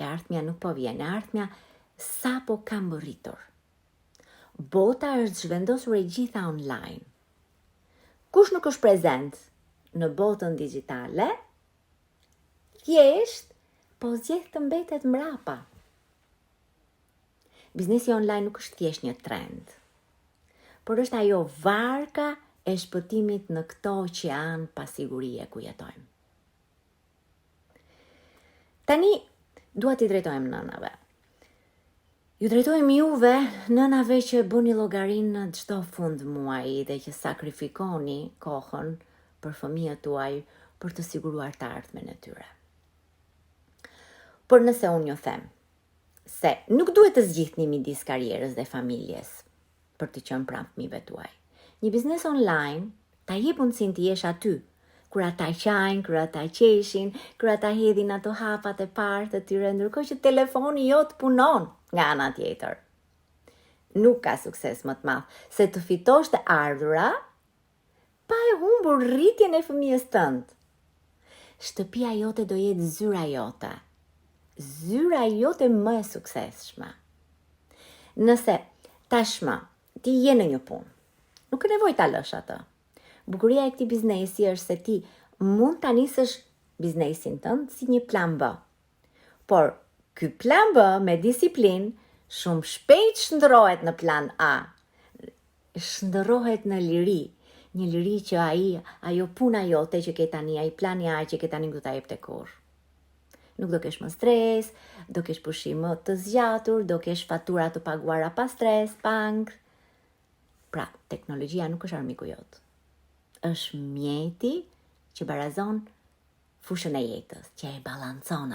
e ardhmja nuk po vjen, e ardhmja sa po kam bërritur. Bota është zhvendosur e gjitha online. Kush nuk është prezent në botën digjitale, thjesht po zgjedh të mbetet mrapa. Biznesi online nuk është thjesht një trend, por është ajo varka e shpëtimit në këto oqean pasigurie ku jetojmë. Tani, dua t'i drejtojmë nënave. Ju drejtojmë juve, nënave që bëni llogarinë në çdo fund muaji dhe që sakrifikoni kohën për fëmijët tuaj për të siguruar të ardhmen e tyre. Por nëse unë ju them se nuk duhet të zgjidhni midis karrierës dhe familjes për të qenë pranë fëmijëve tuaj. Një biznes online ta jep mundësinë të jesh aty, kur ata qajnë, kur ata qeshin, kur ata hedhin ato hafat e parë të tyre, ndërkohë që telefoni jot punon nga ana tjetër. Nuk ka sukses më të madh se të fitosh të ardhura pa e humbur rritjen e fëmijës tënd. Shtëpia jote do jetë zyra jote. Zyra jote më e suksesshme. Nëse tashmë ti je në një punë, nuk ka nevojë ta lësh atë. Bukuria e këtij biznesi është se ti mund ta nisësh biznesin tënd si një plan B. Por ky plan B me disiplinë shumë shpejt shndërrohet në plan A. Shndërrohet në liri. Një liri që ajo puna jote që ke tani, ai plani A që ke tani nuk do ta jepte kurrë. Nuk do kesh më stres, do kesh pushim më të zgjatur, do kesh fatura të paguara pa stres, bank. Pra, teknologjia nuk është armiku jot. Është mjeti që barazon fushën e jetës, që e balancon